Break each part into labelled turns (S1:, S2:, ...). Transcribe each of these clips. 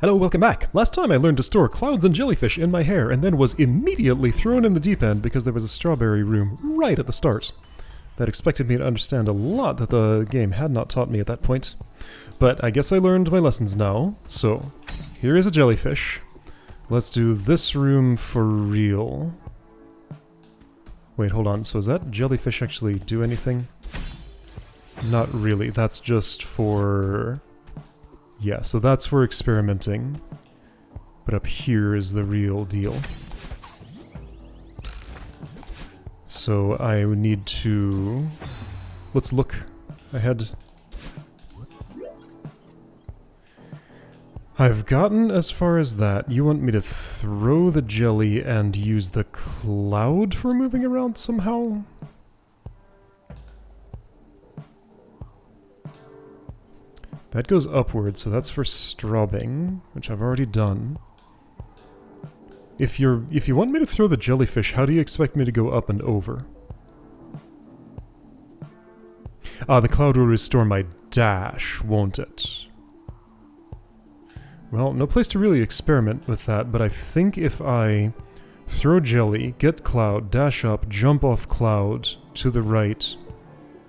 S1: Hello, welcome back. Last time I learned to store clouds and jellyfish in my hair and then was immediately thrown in the deep end because there was a strawberry room right at the start. That expected me to understand a lot that the game had not taught me at that point. But I guess I learned my lessons now. So, here is a jellyfish. Let's do this room for real. Wait, hold on. So does that jellyfish actually do anything? Not really. That's just for... Yeah, so that's for experimenting. But up here is the real deal. So I would need to... Let's look ahead. I've gotten as far as that. You want me to throw the jelly and use the cloud for moving around somehow? That goes upward, so that's for straubing, which I've already done. If you want me to throw the jellyfish, how do you expect me to go up and over? Ah, the cloud will restore my dash, won't it? Well, no place to really experiment with that, but I think if I throw jelly, get cloud, dash up, jump off cloud to the right,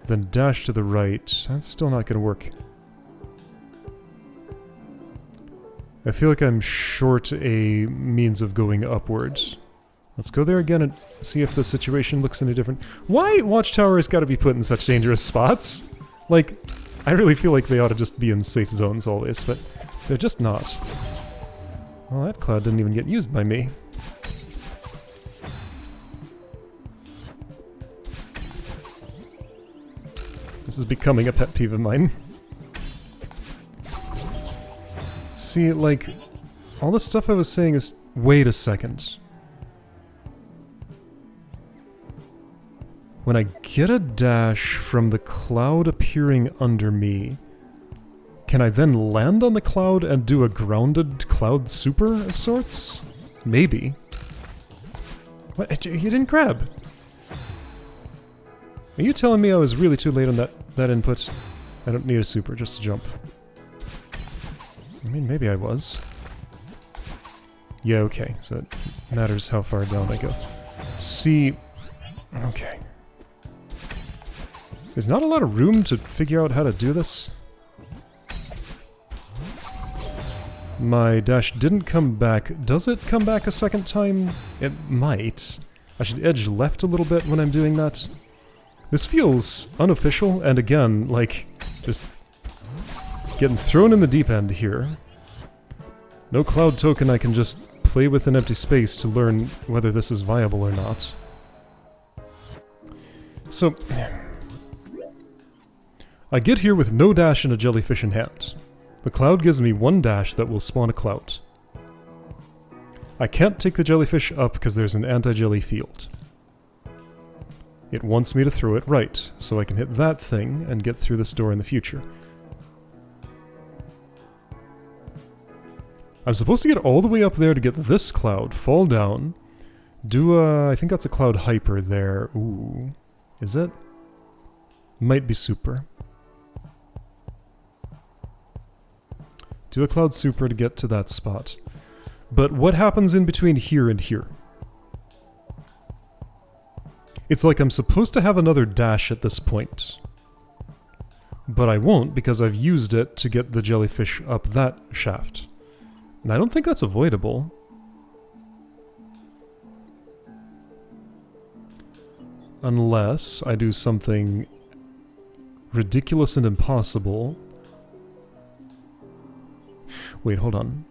S1: then dash to the right, that's still not going to work. I feel like I'm short a means of going upwards. Let's go there again and see if the situation looks any different. Why watchtowers gotta be put in such dangerous spots? Like, I really feel like they ought to just be in safe zones always, but they're just not. Well, that cloud didn't even get used by me. This is becoming a pet peeve of mine. See, like, all the stuff I was saying is... Wait a second. When I get a dash from the cloud appearing under me, can I then land on the cloud and do a grounded cloud super of sorts? Maybe. What? You didn't grab? Are you telling me I was really too late on that input? I don't need a super, just a jump. I mean, maybe I was. Yeah, okay, so it matters how far down I go. See... Okay. There's not a lot of room to figure out how to do this. My dash didn't come back. Does it come back a second time? It might. I should edge left a little bit when I'm doing that. This feels unofficial, and again, like, just... getting thrown in the deep end here. No cloud token, I can just play with an empty space to learn whether this is viable or not. So, I get here with no dash and a jellyfish in hand. The cloud gives me one dash that will spawn a cloud. I can't take the jellyfish up because there's an anti-jelly field. It wants me to throw it right, so I can hit that thing and get through this door in the future. I'm supposed to get all the way up there to get this cloud, fall down, do a... I think that's a cloud hyper there. Ooh. Is it? Might be super. Do a cloud super to get to that spot. But what happens in between here and here? It's like I'm supposed to have another dash at this point. But I won't because I've used it to get the jellyfish up that shaft. And I don't think that's avoidable. Unless I do something ridiculous and impossible. Wait, hold on.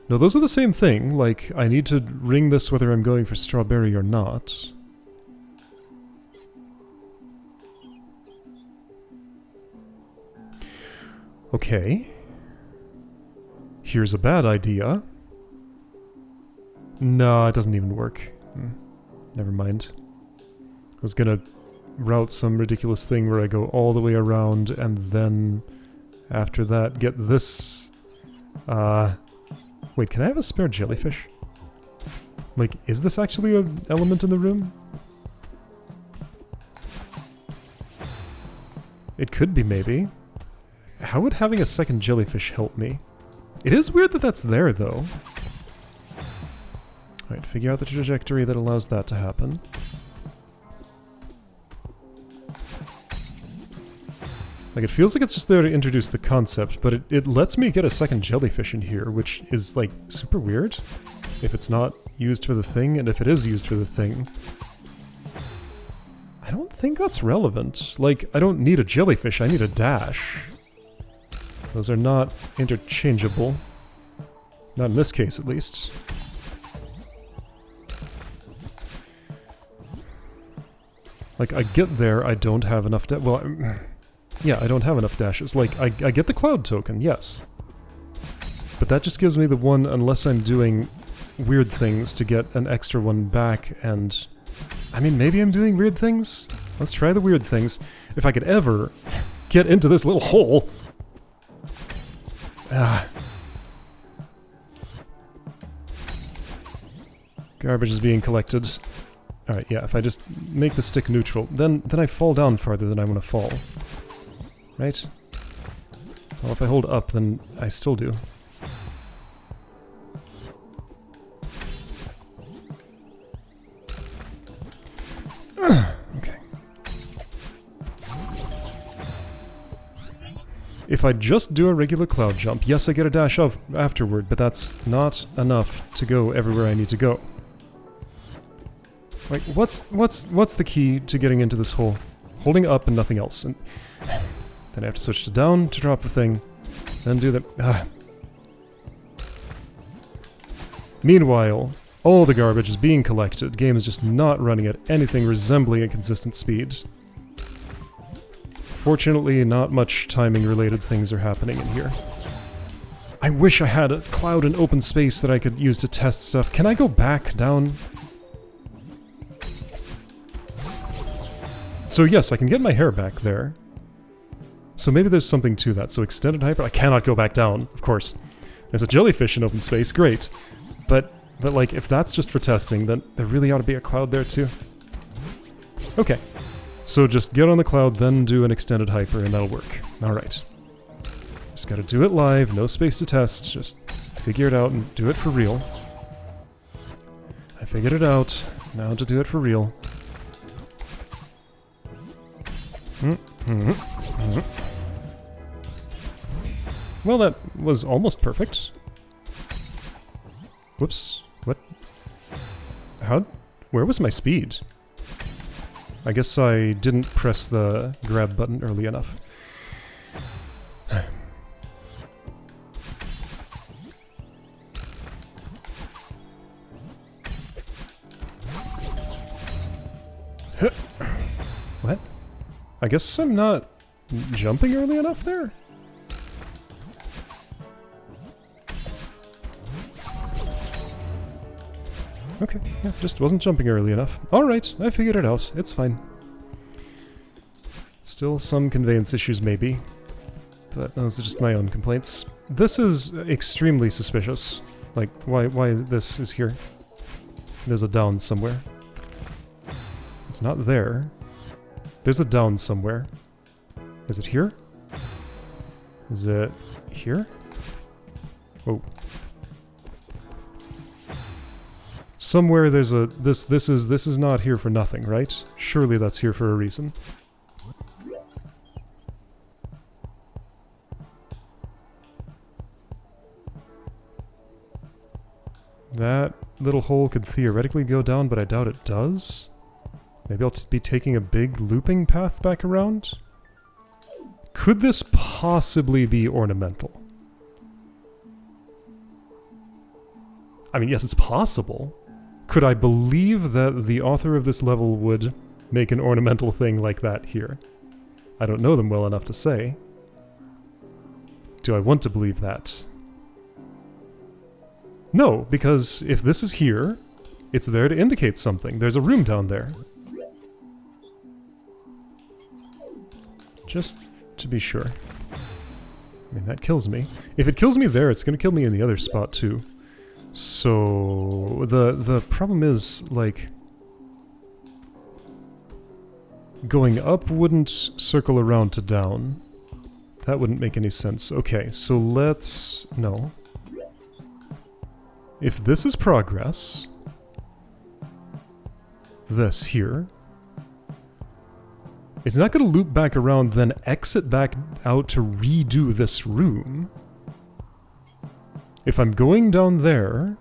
S1: No, those are the same thing. Like, I need to ring this whether I'm going for strawberry or not. Okay. Here's a bad idea. No, it doesn't even work. Never mind. I was gonna route some ridiculous thing where I go all the way around and then after that get this... Wait, can I have a spare jellyfish? Like, is this actually an element in the room? It could be, maybe. How would having a second jellyfish help me? It is weird that that's there, though. Alright, figure out the trajectory that allows that to happen. Like, it feels like it's just there to introduce the concept, but it lets me get a second jellyfish in here, which is, like, super weird. If it's not used for the thing, and if it is used for the thing. I don't think that's relevant. Like, I don't need a jellyfish, I need a dash. Those are not interchangeable. Not in this case, at least. Like, I get there, I don't have enough well, yeah, I don't have enough dashes. Like, I get the cloud token, yes. But that just gives me the one unless I'm doing weird things to get an extra one back, and... I mean, maybe I'm doing weird things? Let's try the weird things. If I could ever get into this little hole... Garbage is being collected. Alright, yeah, if I just make the stick neutral, then I fall down farther than I want to fall. Right? Well, if I hold up, then I still do. Okay. If I just do a regular cloud jump, yes, I get a dash up afterward, but that's not enough to go everywhere I need to go. Like, what's the key to getting into this hole? Holding up and nothing else. And then I have to switch to down to drop the thing. Then do the... Meanwhile, all the garbage is being collected. Game is just not running at anything resembling a consistent speed. Fortunately, not much timing-related things are happening in here. I wish I had a cloud in open space that I could use to test stuff. Can I go back down? So yes, I can get my hair back there. So maybe there's something to that. So extended hyper... I cannot go back down, of course. There's a jellyfish in open space, great. But like, if that's just for testing, then there really ought to be a cloud there too. Okay. So just get on the cloud, then do an extended hyper, and that'll work. Alright. Just gotta do it live, no space to test, just figure it out and do it for real. I figured it out, now to do it for real. Well, that was almost perfect. Whoops. What? How? Where was my speed? I guess I didn't press the grab button early enough. What? I guess I'm not jumping early enough there? Okay, yeah, just wasn't jumping early enough. Alright, I figured it out. It's fine. Still some conveyance issues, maybe. But those are just my own complaints. This is extremely suspicious. Like, why this is here? There's a down somewhere. It's not there. There's a down somewhere. Is it here? Is it here? Oh. Somewhere there's a... This is not here for nothing, right? Surely that's here for a reason. That little hole could theoretically go down, but I doubt it does. Maybe I'll be taking a big looping path back around? Could this possibly be ornamental? I mean, yes, it's possible. Could I believe that the author of this level would make an ornamental thing like that here? I don't know them well enough to say. Do I want to believe that? No, because if this is here, it's there to indicate something. There's a room down there. Just to be sure. I mean, that kills me. If it kills me there, it's gonna kill me in the other spot too. So the problem is, like, going up wouldn't circle around to down. That wouldn't make any sense. Okay, so let's... No. If this is progress, this here, it's not going to loop back around, then exit back out to redo this room. If I'm going down there,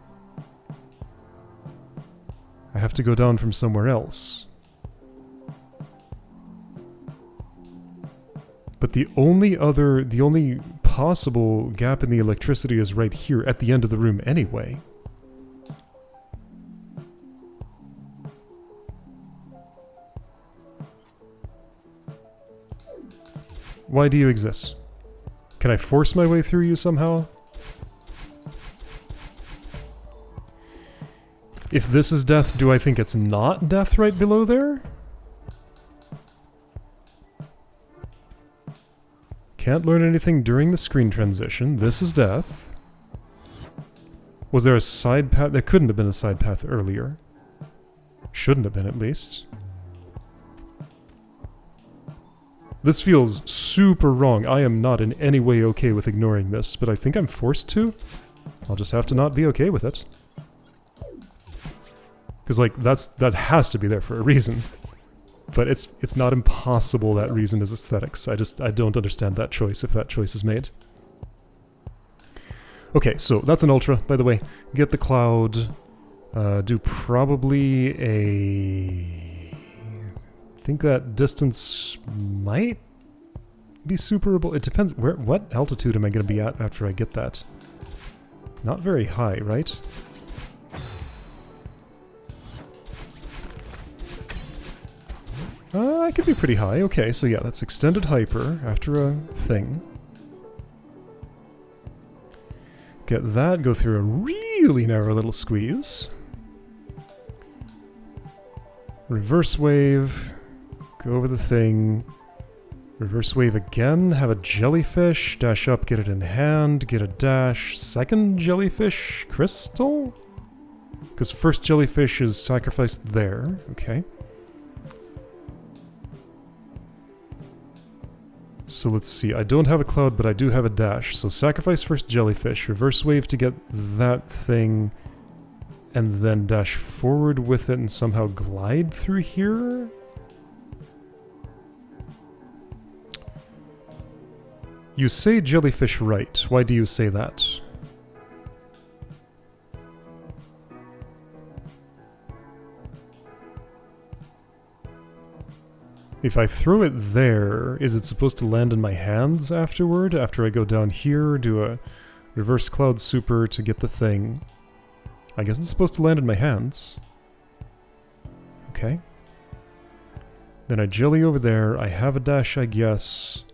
S1: I have to go down from somewhere else. But the only possible gap in the electricity is right here at the end of the room anyway. Why do you exist? Can I force my way through you somehow? If this is death, do I think it's not death right below there? Can't learn anything during the screen transition. This is death. Was there a side path? There couldn't have been a side path earlier. Shouldn't have been, at least. This feels super wrong. I am not in any way okay with ignoring this, but I think I'm forced to. I'll just have to not be okay with it. Because, like, that has to be there for a reason. But it's not impossible that reason is aesthetics. I don't understand that choice if that choice is made. Okay, so that's an ultra, by the way. Get the cloud. Do probably a... I think that distance might be superable. It depends. What altitude am I going to be at after I get that? Not very high, right? I could be pretty high. Okay, so yeah, that's extended hyper after a thing. Get that, go through a really narrow little squeeze. Reverse wave, go over the thing. Reverse wave again, have a jellyfish, dash up, get it in hand, get a dash. Second jellyfish crystal? Because first jellyfish is sacrificed there. Okay. So let's see, I don't have a cloud, but I do have a dash. So sacrifice first jellyfish, reverse wave to get that thing, and then dash forward with it and somehow glide through here? You say jellyfish right. Why do you say that? If I throw it there, is it supposed to land in my hands afterward? After I go down here, do a reverse cloud super to get the thing. I guess it's supposed to land in my hands. Okay. Then I jelly over there. I have a dash, I guess.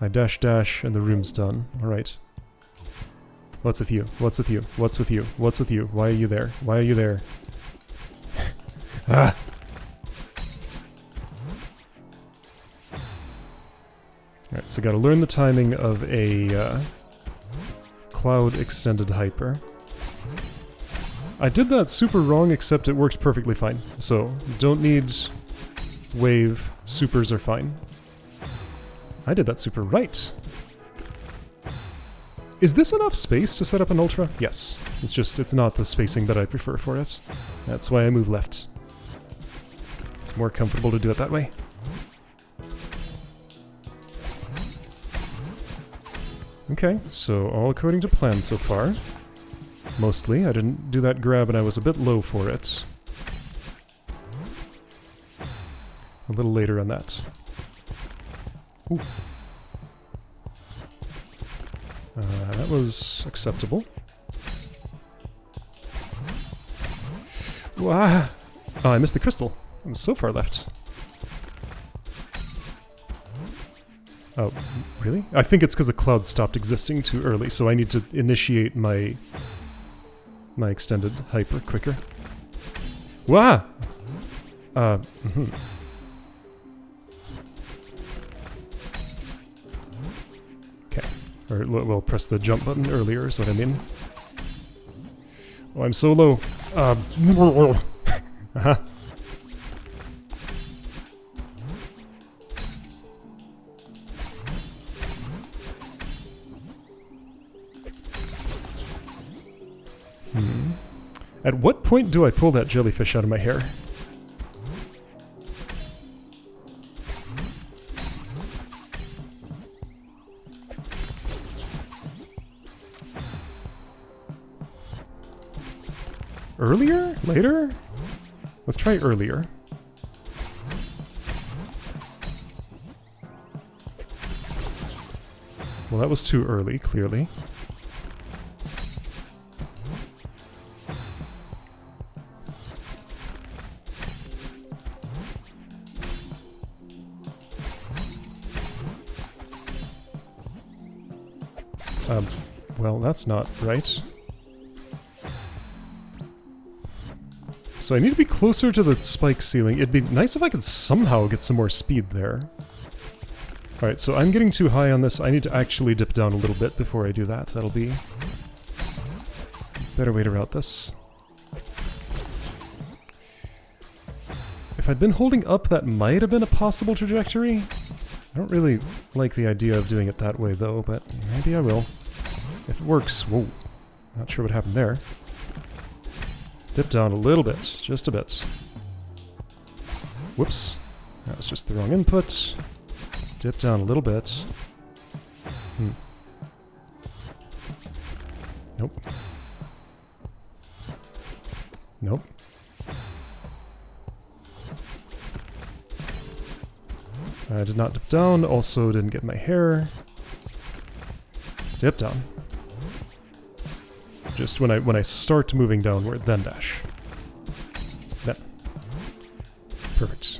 S1: I dash dash, and the room's done. Alright. What's with you? What's with you? What's with you? What's with you? Why are you there? Why are you there? Ah! Alright, so gotta learn the timing of a cloud extended hyper. I did that super wrong, except it worked perfectly fine. So, don't need wave, supers are fine. I did that super right. Is this enough space to set up an ultra? Yes. It's just, it's not the spacing that I prefer for it. That's why I move left. It's more comfortable to do it that way. Okay, so all according to plan so far. Mostly. I didn't do that grab and I was a bit low for it. A little later on that. Ooh. That was acceptable. Wow. Oh, I missed the crystal. I'm so far left. Oh, really? I think it's because the cloud stopped existing too early, so I need to initiate my extended hyper quicker. Wah! Okay. Or, well, press the jump button earlier is what I mean. Oh, I'm so low. Uh-huh. At what point do I pull that jellyfish out of my hair? Earlier? Later? Let's try earlier. Well, that was too early, clearly. Well, that's not right. So I need to be closer to the spike ceiling. It'd be nice if I could somehow get some more speed there. Alright, so I'm getting too high on this. I need to actually dip down a little bit before I do that. That'll be a better way to route this. If I'd been holding up, that might have been a possible trajectory. I don't really like the idea of doing it that way, though, but maybe I will. If it works. Whoa. Not sure what happened there. Dip down a little bit. Just a bit. Whoops. That was just the wrong input. Dip down a little bit. Nope. Nope. I did not dip down, also didn't get my hair. Dip down. Just when I start moving downward, then dash. Then. Perfect.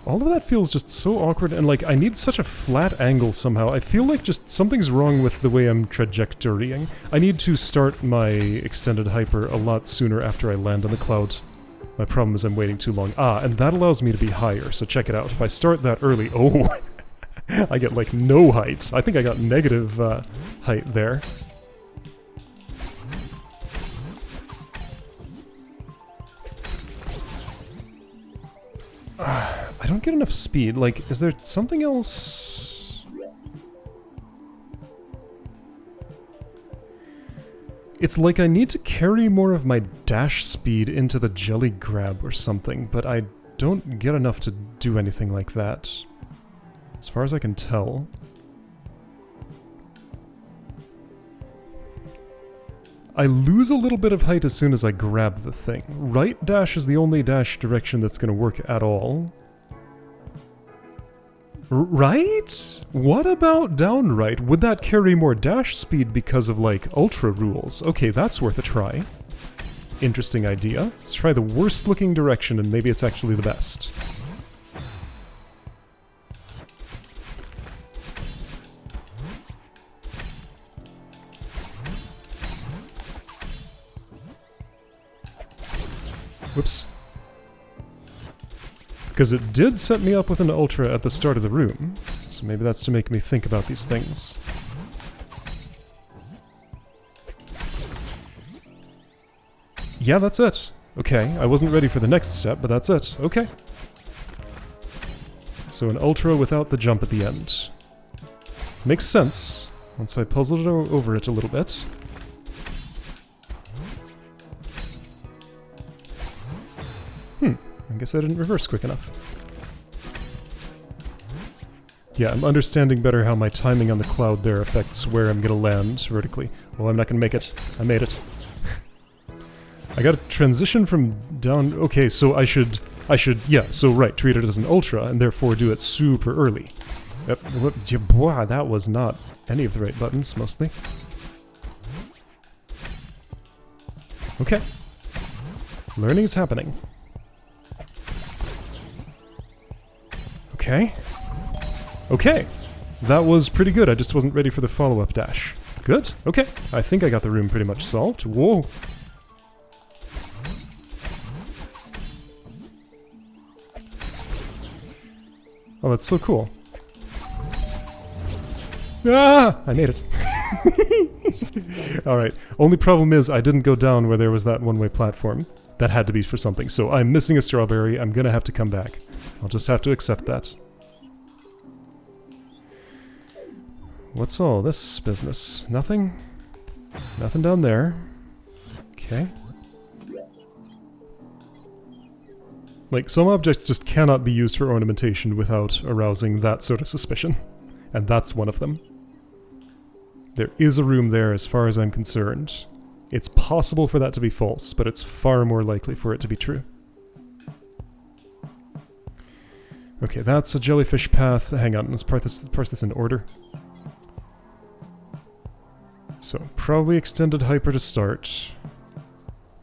S1: All of that feels just so awkward, and like, I need such a flat angle somehow. I feel like just something's wrong with the way I'm trajectorying. I need to start my extended hyper a lot sooner after I land on the cloud. My problem is I'm waiting too long. Ah, and that allows me to be higher, so check it out. If I start that early, oh, I get like no height. I think I got negative height there. I don't get enough speed. Like, is there something else? It's like I need to carry more of my dash speed into the jelly grab or something, but I don't get enough to do anything like that. As far as I can tell. I lose a little bit of height as soon as I grab the thing. Right dash is the only dash direction that's going to work at all. Right? What about down right? Would that carry more dash speed because of, like, ultra rules? Okay, that's worth a try. Interesting idea. Let's try the worst looking direction and maybe it's actually the best. Whoops. Because it did set me up with an ultra at the start of the room, so maybe that's to make me think about these things. Yeah, that's it. Okay, I wasn't ready for the next step, but that's it. Okay. So an ultra without the jump at the end. Makes sense, once I puzzled over it a little bit. I guess I didn't reverse quick enough. Yeah, I'm understanding better how my timing on the cloud there affects where I'm gonna land vertically. Well, I'm not gonna make it. I made it. I gotta transition from down... Okay, so I should... Yeah, so right, treat it as an ultra, and therefore do it super early. Boy, that was not any of the right buttons, mostly. Okay. Learning is happening. Okay. Okay. That was pretty good. I just wasn't ready for the follow-up dash. Good. Okay. I think I got the room pretty much solved. Whoa. Oh, that's so cool. Ah! I made it. Alright. Only problem is I didn't go down where there was that one-way platform. That had to be for something. So I'm missing a strawberry. I'm gonna have to come back. I'll just have to accept that. What's all this business? Nothing? Nothing down there. Okay. Like, some objects just cannot be used for ornamentation without arousing that sort of suspicion. And that's one of them. There is a room there as far as I'm concerned. It's possible for that to be false, but it's far more likely for it to be true. Okay, that's a jellyfish path. Hang on, let's parse this in order. So, probably extended hyper to start.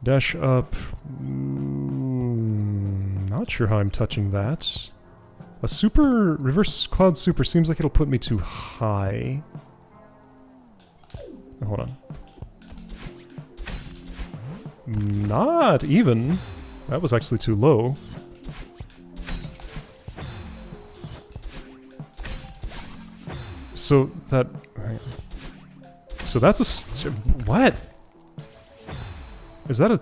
S1: Dash up. Not sure how I'm touching that. A super... reverse cloud super seems like it'll put me too high. Oh, hold on. Not even. That was actually too low. So that... So that's a... what? Is that a...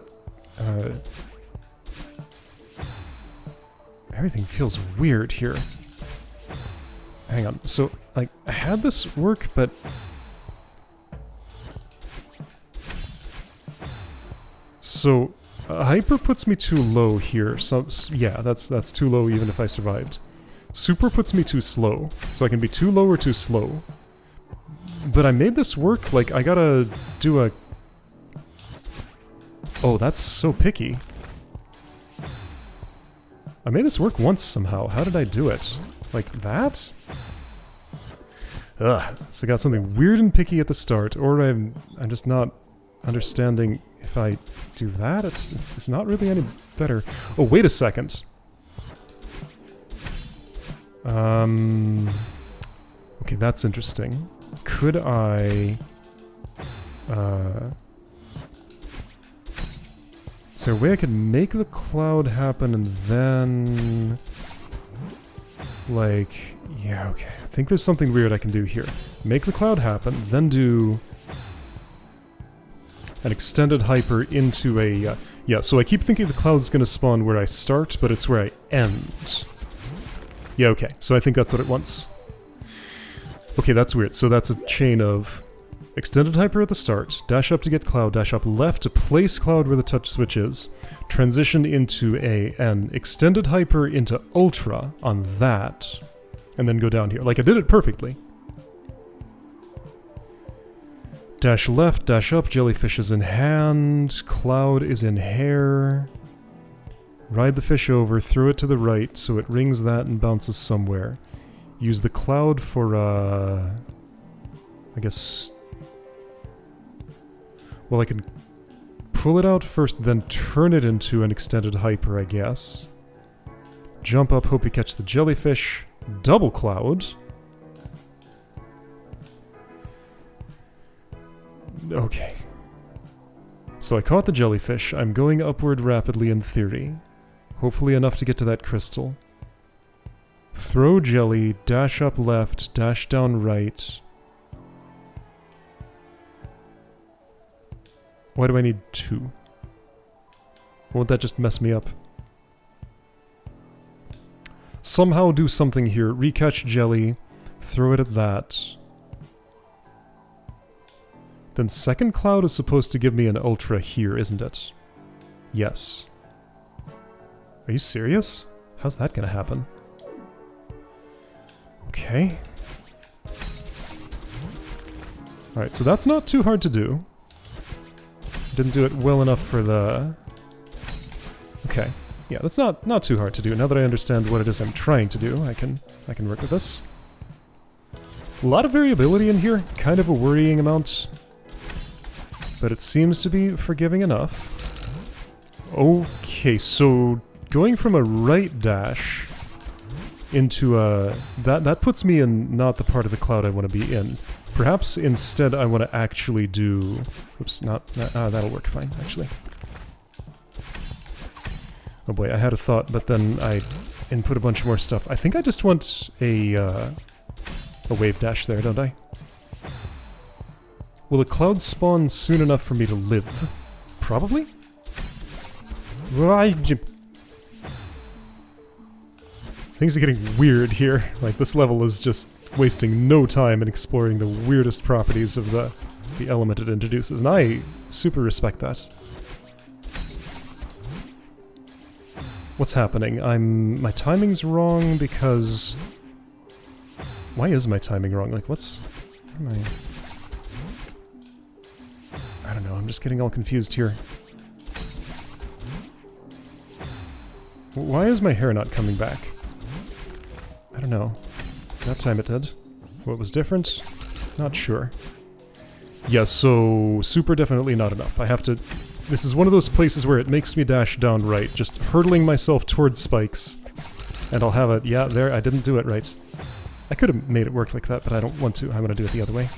S1: everything feels weird here. Hang on. So, like, I had this work, but... So, hyper puts me too low here. So, yeah, that's too low even if I survived. Super puts me too slow. So I can be too low or too slow. But I made this work, like, I gotta do a... Oh, that's so picky. I made this work once somehow. How did I do it? Like that? Ugh. So I got something weird and picky at the start, or I'm just not understanding if I do that. It's not really any better. Oh, wait a second. Okay, that's interesting. Could I... Is there a way I could make the cloud happen and then... Like... Yeah, okay. I think there's something weird I can do here. Make the cloud happen, then do... an extended hyper into a... yeah, so I keep thinking the cloud's gonna spawn where I start, but it's where I end. Yeah, okay. So I think that's what it wants. Okay, that's weird. So that's a chain of... extended hyper at the start, dash up to get cloud, dash up left to place cloud where the touch switch is, transition into an extended hyper into ultra on that, and then go down here. Like, I did it perfectly. Dash left, dash up, jellyfish is in hand, cloud is in hair. Ride the fish over, throw it to the right so it rings that and bounces somewhere. Use the cloud for, I guess... Well, I can pull it out first, then turn it into an extended hyper, I guess. Jump up, hope you catch the jellyfish. Double cloud. Okay. So I caught the jellyfish. I'm going upward rapidly in theory. Hopefully enough to get to that crystal. Throw jelly, dash up left, dash down right. Why do I need 2? Won't that just mess me up? Somehow do something here. Recatch jelly. Throw it at that. Then second cloud is supposed to give me an ultra here, isn't it? Yes. Are you serious? How's that gonna happen? Okay. Alright, so that's not too hard to do. Didn't do it well enough for the... Okay. Yeah, that's not too hard to do. Now that I understand what it is I'm trying to do, I can work with this. A lot of variability in here, kind of a worrying amount. But it seems to be forgiving enough. Okay, so going from a right dash into a... That puts me in not the part of the cloud I want to be in. Perhaps instead I want to actually do... Oops, that'll work fine, actually. Oh boy, I had a thought, but then I input a bunch more stuff. I think I just want a wave dash there, don't I? Will a cloud spawn soon enough for me to live? Probably? Things are getting weird here. Like, this level is just wasting no time in exploring the weirdest properties of the element it introduces, and I super respect that. What's happening? My timing's wrong because... Why is my timing wrong? Like, what's... I don't know, I'm just getting all confused here. Why is my hair not coming back? I don't know. That time it did. What was different? Not sure. Yes, so super definitely not enough. I have to... This is one of those places where it makes me dash down right, just hurtling myself towards spikes. And I'll have it... Yeah, there, I didn't do it right. I could have made it work like that, but I don't want to. I'm going to do it the other way.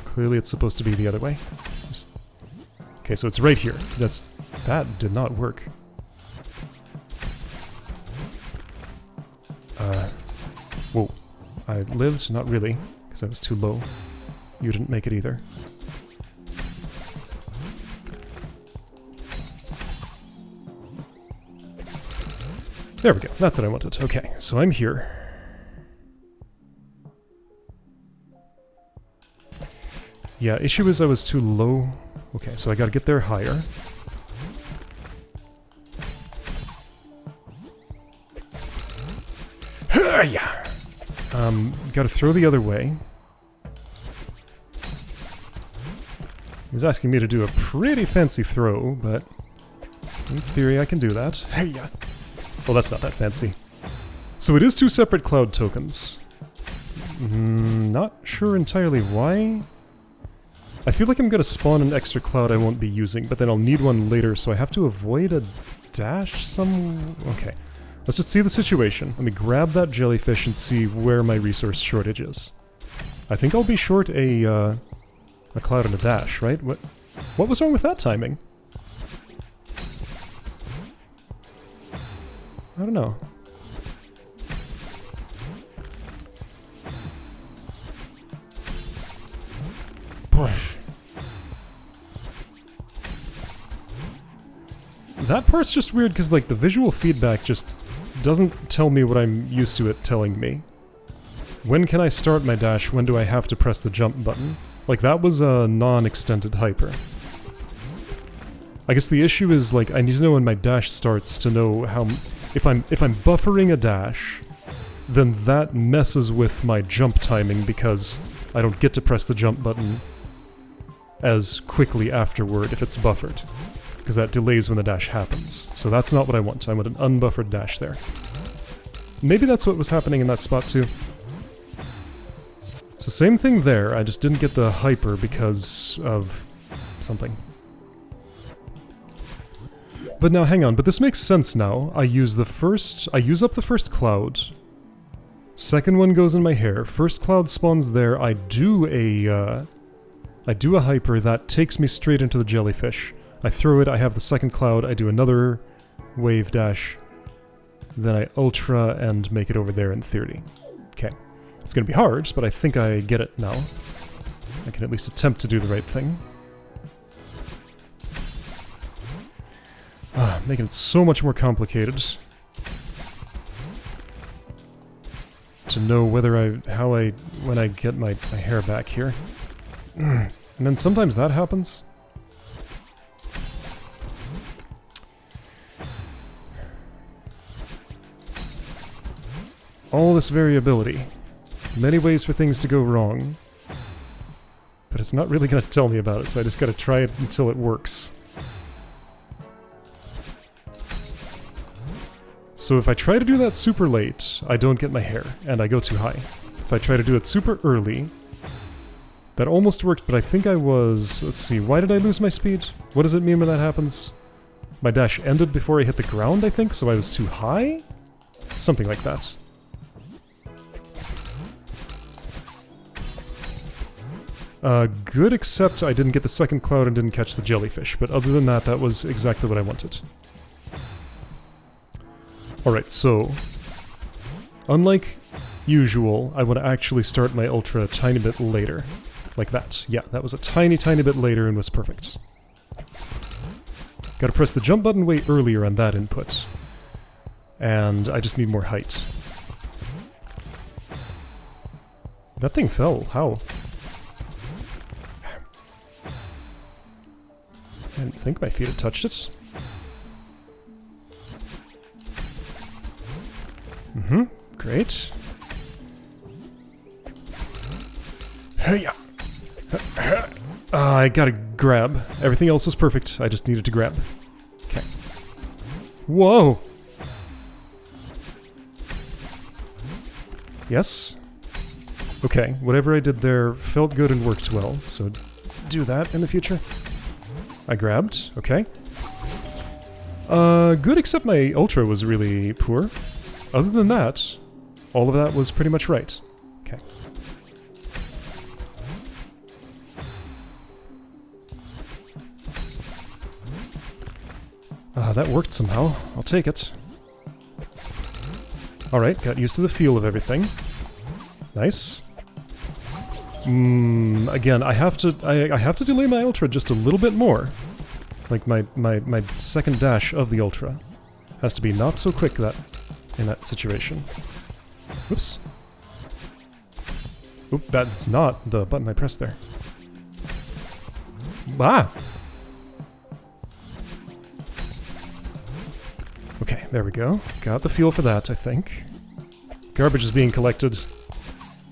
S1: Clearly it's supposed to be the other way. Just... Okay, so it's right here. That did not work. Whoa. I lived? Not really, because I was too low. You didn't make it either. There we go. That's what I wanted. Okay, so I'm here. Yeah, issue is I was too low. Okay, so I gotta get there higher. Yeah. Gotta throw the other way. He's asking me to do a pretty fancy throw, but in theory I can do that. Hey-ya. Well, that's not that fancy. So it is two separate cloud tokens. Not sure entirely why. I feel like I'm gonna spawn an extra cloud I won't be using, but then I'll need one later, so I have to avoid a dash some... Okay. Let's just see the situation. Let me grab that jellyfish and see where my resource shortage is. I think I'll be short a cloud and a dash, right? What was wrong with that timing? I don't know. Push. That part's just weird because, like, the visual feedback just doesn't tell me what I'm used to it telling me. When can I start my dash? When do I have to press the jump button? Like, that was a non-extended hyper. I guess the issue is, like, I need to know when my dash starts to know how... If I'm buffering a dash, then that messes with my jump timing because I don't get to press the jump button as quickly afterward if it's buffered. Because that delays when the dash happens. So that's not what I want. I want an unbuffered dash there. Maybe that's what was happening in that spot too. So same thing there, I just didn't get the hyper because of something. But now hang on, but this makes sense now. I use up the first cloud. Second one goes in my hair. First cloud spawns there. I do a hyper that takes me straight into the jellyfish. I throw it, I have the second cloud, I do another wave dash, then I ultra and make it over there in 30. Okay. It's gonna be hard, but I think I get it now. I can at least attempt to do the right thing. Making it so much more complicated to know whether when I get my hair back here. And then sometimes that happens. All this variability. Many ways for things to go wrong. But it's not really going to tell me about it, so I just gotta try it until it works. So if I try to do that super late, I don't get my hair, and I go too high. If I try to do it super early, that almost worked, but I think I was... Let's see, why did I lose my speed? What does it mean when that happens? My dash ended before I hit the ground, I think, so I was too high? Something like that. Good, except I didn't get the second cloud and didn't catch the jellyfish, but other than that, that was exactly what I wanted. Alright, so... Unlike usual, I want to actually start my ultra a tiny bit later. Like that. Yeah, that was a tiny bit later and was perfect. Gotta press the jump button way earlier on that input. And I just need more height. That thing fell. How? I didn't think my feet had touched it. Mm-hmm. Great. Hey-ya! I gotta grab. Everything else was perfect. I just needed to grab. Okay. Whoa! Yes? Okay, whatever I did there felt good and worked well, so do that in the future. I grabbed. Okay. Good, except my ultra was really poor. Other than that, all of that was pretty much right. Okay. That worked somehow. I'll take it. Alright, got used to the feel of everything. Nice. Again, I have to delay my ultra just a little bit more. Like my second dash of the ultra has to be not so quick in that situation. Whoops. Oop, that's not the button I pressed there. Ah! Okay, there we go. Got the feel for that, I think. Garbage is being collected.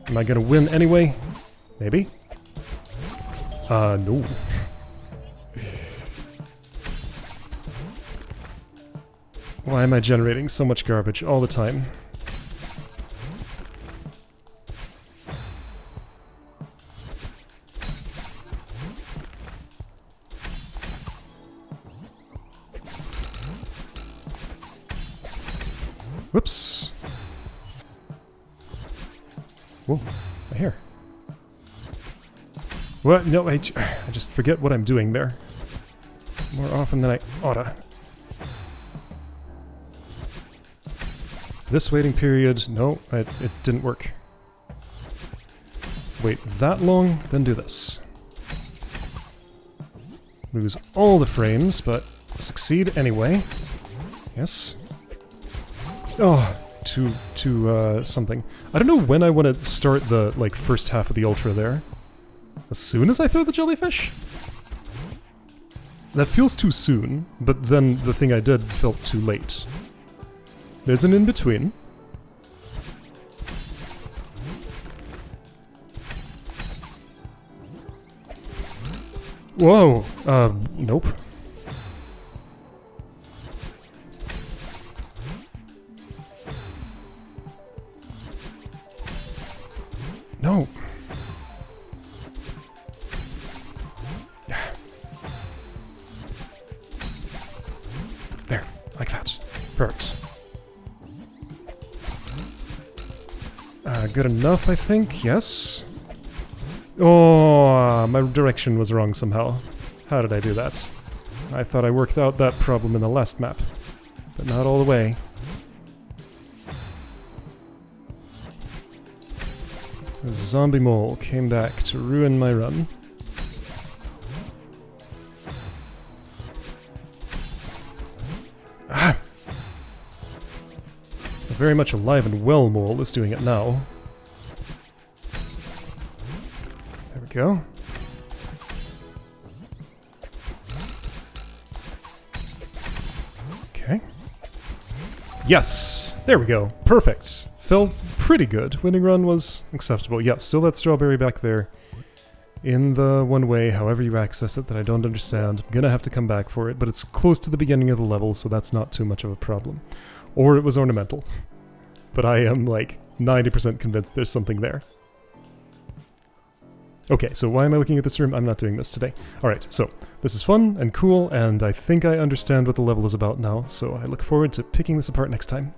S1: Am I gonna win anyway? Maybe? No. Why am I generating so much garbage all the time? Whoops. Whoa, my hair. What? No, I just forget what I'm doing there. More often than I oughta. This waiting period, no, it didn't work. Wait that long, then do this. Lose all the frames, but succeed anyway. Yes. Oh, to something. I don't know when I want to start the, like, first half of the ultra there. As soon as I throw the jellyfish? That feels too soon, but then the thing I did felt too late. There's an in-between. Whoa! Nope. No! There, like that. Perfect. Good enough, I think, yes? Oh, my direction was wrong somehow. How did I do that? I thought I worked out that problem in the last map, but not all the way. The zombie mole came back to ruin my run. Ah! A very much alive and well mole is doing it now. There we go. Okay. Yes! There we go. Perfect. Felt pretty good. Winning run was acceptable. Yeah, still that strawberry back there. In the one way, however you access it, that I don't understand. I'm gonna have to come back for it, but it's close to the beginning of the level, so that's not too much of a problem. Or it was ornamental. But I am, like, 90% convinced there's something there. Okay, so why am I looking at this room? I'm not doing this today. Alright, so this is fun and cool, and I think I understand what the level is about now, so I look forward to picking this apart next time.